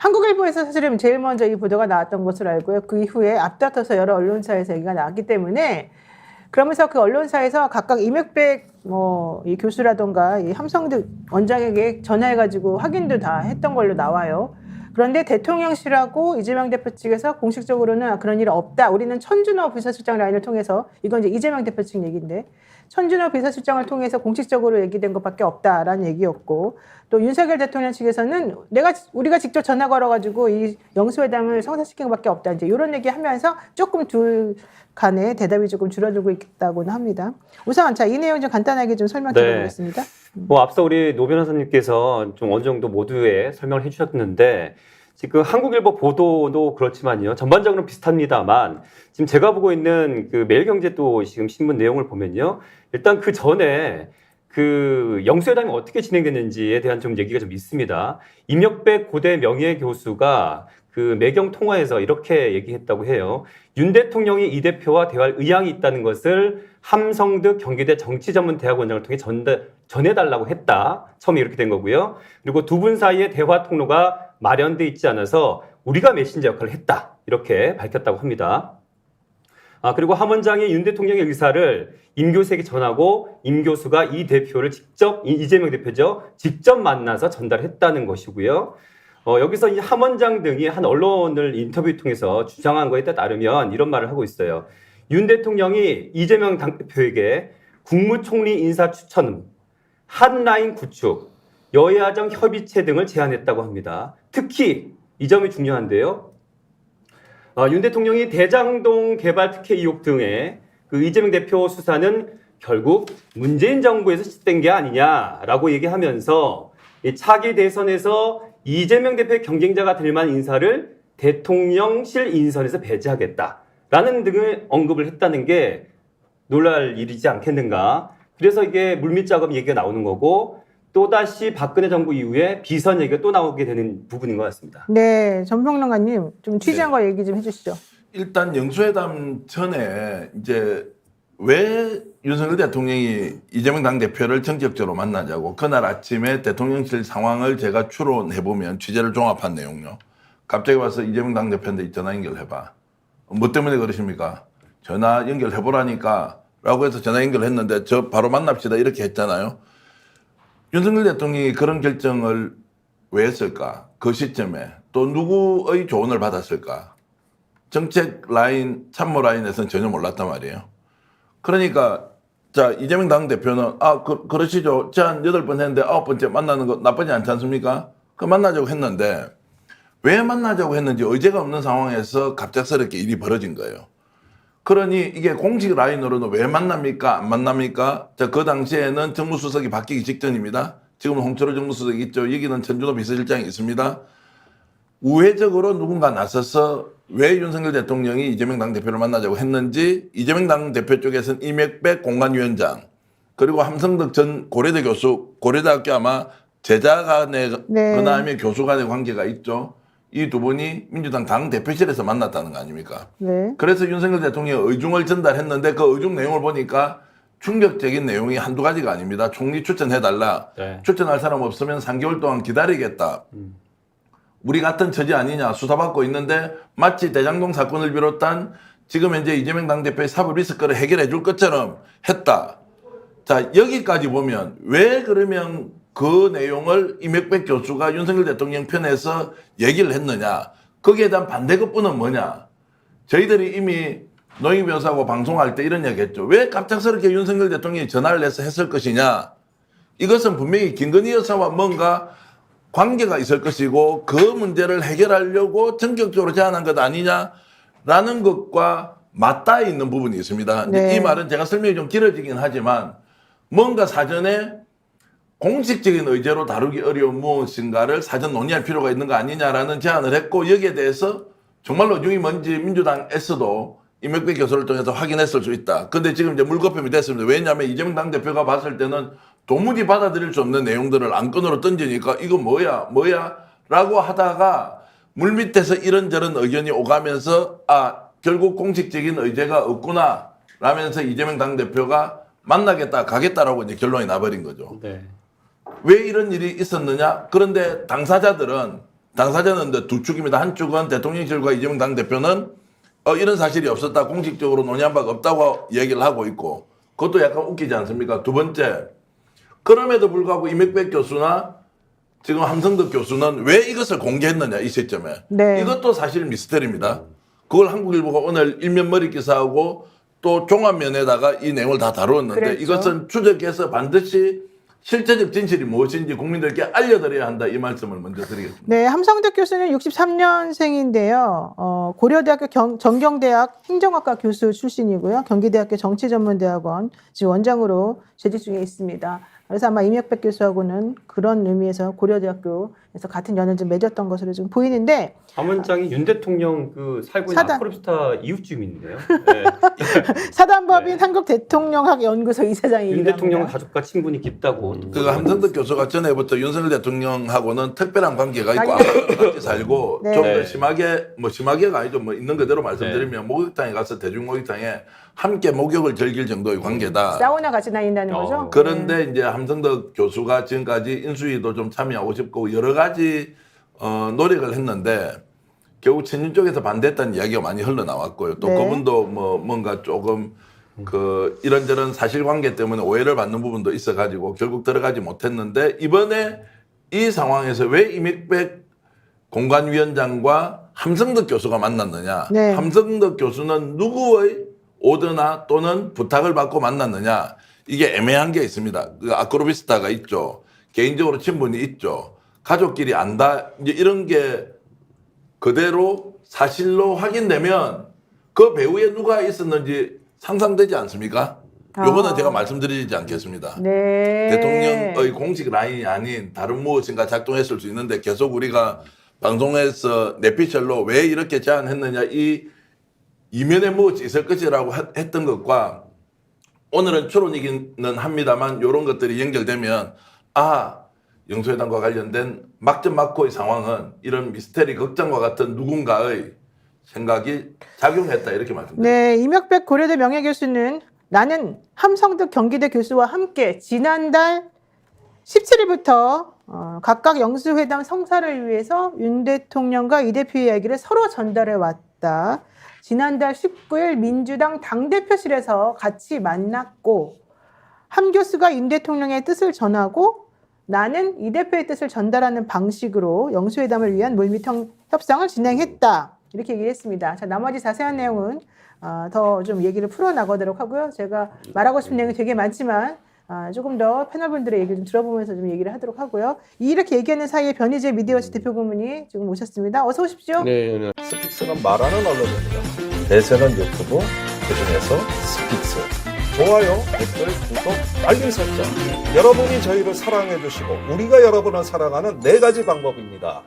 한국일보에서 사실은 제일 먼저 이 보도가 나왔던 것으로 알고요. 그 이후에 앞다퉈서 여러 언론사에서 얘기가 나왔기 때문에 그러면서 그 언론사에서 각각 이명백 이 교수라던가 이 함성득 원장에게 전화해가지고 확인도 다 했던 걸로 나와요. 그런데 대통령실하고 이재명 대표 측에서 공식적으로는 그런 일 없다. 우리는 천준호 비서실장 라인을 통해서 이건 이제 이재명 대표 측 얘기인데 천준호 비서실장을 통해서 공식적으로 얘기된 것밖에 없다라는 얘기였고 또 윤석열 대통령 측에서는 우리가 직접 전화 걸어가지고 이 영수회담을 성사시킨 것밖에 없다. 이제 이런 얘기하면서 조금 둘 간의 대답이 조금 줄어들고 있다고는 합니다. 우선 자, 이 내용 좀 간단하게 좀 설명드리겠습니다. 뭐 앞서 우리 노 변호사님께서 좀 어느 정도 모두의 설명을 해주셨는데 지금 한국일보 보도도 그렇지만요. 전반적으로 비슷합니다만 지금 제가 보고 있는 그 매일경제도 지금 신문 내용을 보면요. 일단 그 전에 그 영수회담이 어떻게 진행됐는지에 대한 좀 얘기가 좀 있습니다. 임혁백 고대 명예교수가 그 매경 통화에서 이렇게 얘기했다고 해요. 윤 대통령이 이 대표와 대화할 의향이 있다는 것을 함성득 경기대 정치전문대학원장을 통해 전해달라고 했다. 처음에 이렇게 된 거고요. 그리고 두 분 사이에 대화 통로가 마련돼 있지 않아서 우리가 메신저 역할을 했다. 이렇게 밝혔다고 합니다. 그리고 함 원장이 윤 대통령의 의사를 임 교수에게 전하고 임 교수가 이 대표를 이재명 대표죠. 직접 만나서 전달했다는 것이고요. 여기서 이 함 원장 등이 한 언론을 인터뷰 통해서 주장한 거에 따르면 이런 말을 하고 있어요. 윤 대통령이 이재명 당대표에게 국무총리 인사 추천, 핫라인 구축, 여야정 협의체 등을 제안했다고 합니다. 특히 이 점이 중요한데요. 윤 대통령이 대장동 개발 특혜 의혹 등의 그 이재명 대표 수사는 결국 문재인 정부에서 시작된 게 아니냐라고 얘기하면서 차기 대선에서 이재명 대표의 경쟁자가 될 만한 인사를 대통령실 인선에서 배제하겠다라는 등을 언급을 했다는 게 놀랄 일이지 않겠는가. 그래서 이게 물밑작업 얘기가 나오는 거고 또다시 박근혜 정부 이후에 비선 얘기가 또 나오게 되는 부분인 것 같습니다. 네, 전평론가님 좀 취재한 거 얘기 좀 해주시죠. 일단 영수회담 전에 이제 왜 윤석열 대통령이 이재명 당대표를 정격적으로 만나자고 그날 아침에 대통령실 상황을 제가 추론해보면 취재를 종합한 내용요. 갑자기 와서 이재명 당대표한테 전화 연결해봐. 뭐 때문에 그러십니까? 전화 연결해보라니까 라고 해서 전화 연결했는데 저 바로 만납시다 이렇게 했잖아요. 윤석열 대통령이 그런 결정을 왜 했을까? 그 시점에 또 누구의 조언을 받았을까? 정책 라인, 참모 라인에서는 전혀 몰랐단 말이에요. 그러니까 자 이재명 당대표는 그러시죠. 제한 8번 했는데 9번째 만나는 거 나쁘지 않지 않습니까? 그 만나자고 했는데 왜 만나자고 했는지 의제가 없는 상황에서 갑작스럽게 일이 벌어진 거예요. 그러니 이게 공식 라인으로는 왜 만납니까? 안 만납니까? 자, 그 당시에는 정무수석이 바뀌기 직전입니다. 지금은 홍철호 정무수석이 있죠. 여기는 천준호 비서실장이 있습니다. 우회적으로 누군가 나서서 왜 윤석열 대통령이 이재명 당대표를 만나자고 했는지 이재명 당대표 쪽에서는 임혁백 공관위원장 그리고 함성득 전 고려대 교수, 고려대학교 아마 제자 간의 그다음에 교수 간의 관계가 있죠. 이 두 분이 민주당 당대표실에서 만났다는 거 아닙니까? 네. 그래서 윤석열 대통령이 의중을 전달했는데 그 의중 내용을 보니까 충격적인 내용이 한두 가지가 아닙니다. 총리 추천해달라. 네. 추천할 사람 없으면 3개월 동안 기다리겠다. 우리 같은 처지 아니냐 수사받고 있는데 마치 대장동 사건을 비롯한 지금 현재 이재명 당대표의 사법 리스크를 해결해 줄 것처럼 했다. 자 여기까지 보면 왜 그러면 그 내용을 임혁백 교수가 윤석열 대통령 편에서 얘기를 했느냐. 거기에 대한 반대급부는 뭐냐. 저희들이 이미 노영희 변호사하고 방송할 때 이런 얘기 했죠. 왜 갑작스럽게 윤석열 대통령이 전화를 해서 했을 것이냐. 이것은 분명히 김건희 여사와 뭔가 관계가 있을 것이고 그 문제를 해결하려고 전격적으로 제안한 것 아니냐라는 것과 맞닿아 있는 부분이 있습니다. 네. 이 말은 제가 설명이 좀 길어지긴 하지만 뭔가 사전에 공식적인 의제로 다루기 어려운 무엇인가를 사전 논의할 필요가 있는 거 아니냐라는 제안을 했고 여기에 대해서 정말로 의중이 뭔지 민주당에서도 임혁백 교수를 통해서 확인했을 수 있다. 근데 지금 이제 물거품이 됐습니다. 왜냐하면 이재명 당대표가 봤을 때는 도무지 받아들일 수 없는 내용들을 안건으로 던지니까 이거 뭐야 라고 하다가 물밑에서 이런저런 의견이 오가면서 결국 공식적인 의제가 없구나 라면서 이재명 당대표가 만나겠다 가겠다라고 이제 결론이 나버린 거죠. 네. 왜 이런 일이 있었느냐? 그런데 당사자들은 당사자는 두 축입니다. 한 축은 대통령실과 이재명 당대표는 이런 사실이 없었다. 공식적으로 논의한 바가 없다고 얘기를 하고 있고 그것도 약간 웃기지 않습니까? 두 번째, 그럼에도 불구하고 이명백 교수나 지금 함성덕 교수는 왜 이것을 공개했느냐 이 시점에. 네. 이것도 사실 미스터리입니다. 그걸 한국일보가 오늘 일면 머리 기사하고 또 종합면에다가 이 내용을 다 다루었는데 그랬죠. 이것은 추적해서 반드시 실제적 진실이 무엇인지 국민들께 알려드려야 한다 이 말씀을 먼저 드리겠습니다. 네, 함성덕 교수는 63년생인데요. 고려대학교 정경대학 행정학과 교수 출신이고요. 경기대학교 정치전문대학원 지금 원장으로 재직 중에 있습니다. 그래서 아마 이명백 교수하고는 그런 의미에서 고려대학교에서 같은 연을 좀 맺었던 것으로 지금 보이는데 안 원장이 윤 대통령 그 살고 있는 사단. 아크로비스타 이웃 주민인데요. 네. 사단법인 네. 한국대통령학연구소 이사장입니다. 윤 대통령 가족과 친분이 깊다고. 그 함성덕 교수가 전에부터 윤석열 대통령하고는 특별한 관계가 있고 같이 살고 네. 좀 더 네. 심하게가 아니죠. 뭐 있는 그대로 말씀드리면 목욕탕에 가서 대중 목욕탕에 함께 목욕을 즐길 정도의 관계다. 사우나 같이 다닌다는 거죠? 그런데 이제 함성덕 교수가 지금까지 인수위도 좀 참여하고 싶고 여러 가지 노력을 했는데 결국 친윤 쪽에서 반대했다는 이야기가 많이 흘러나왔고요. 또 네. 그분도 뭐 뭔가 조금 그 이런저런 사실관계 때문에 오해를 받는 부분도 있어가지고 결국 들어가지 못했는데 이번에 이 상황에서 왜 이명백 공관위원장과 함성덕 교수가 만났느냐? 네. 함성덕 교수는 누구의 오더나 또는 부탁을 받고 만났느냐? 이게 애매한 게 있습니다. 그 아크로비스타가 있죠. 개인적으로 친분이 있죠. 가족끼리 안다. 이제 이런 게 그대로 사실로 확인되면 그 배후에 누가 있었는지 상상되지 않습니까? 요거는 제가 말씀드리지 않겠습니다. 네. 대통령의 공식 라인이 아닌 다른 무엇인가 작동했을 수 있는데 계속 우리가 방송에서 내피셜로 왜 이렇게 제안했느냐 이 이면에 무엇이 있을 것이라고 했던 것과 오늘은 추론이기는 합니다만 이런 것들이 연결되면 영수회담과 관련된 막전막고의 상황은 이런 미스테리 극장과 같은 누군가의 생각이 작용했다 이렇게 말씀드립니다. 네, 이명백 고려대 명예교수는 나는 함성덕 경기대 교수와 함께 지난달 17일부터 각각 영수회담 성사를 위해서 윤 대통령과 이 대표의 이야기를 서로 전달해 왔다. 지난달 19일 민주당 당대표실에서 같이 만났고 함 교수가 윤 대통령의 뜻을 전하고 나는 이 대표의 뜻을 전달하는 방식으로 영수회담을 위한 물밑 협상을 진행했다. 이렇게 얘기를 했습니다. 자, 나머지 자세한 내용은 더 좀 얘기를 풀어나가도록 하고요. 제가 말하고 싶은 내용이 되게 많지만 조금 더 패널분들의 얘기를 좀 들어보면서 좀 얘기를 하도록 하고요. 이렇게 얘기하는 사이에 변희재 미디어워치 대표 고문이 지금 오셨습니다. 어서 오십시오. 네. 스픽스는 말하는 언론입니다. 대세는 유튜브, 그중에서 스픽스. 좋아요, 댓글, 구독, 알림 설정. 여러분이 저희를 사랑해 주시고 우리가 여러분을 사랑하는 4가지 방법입니다.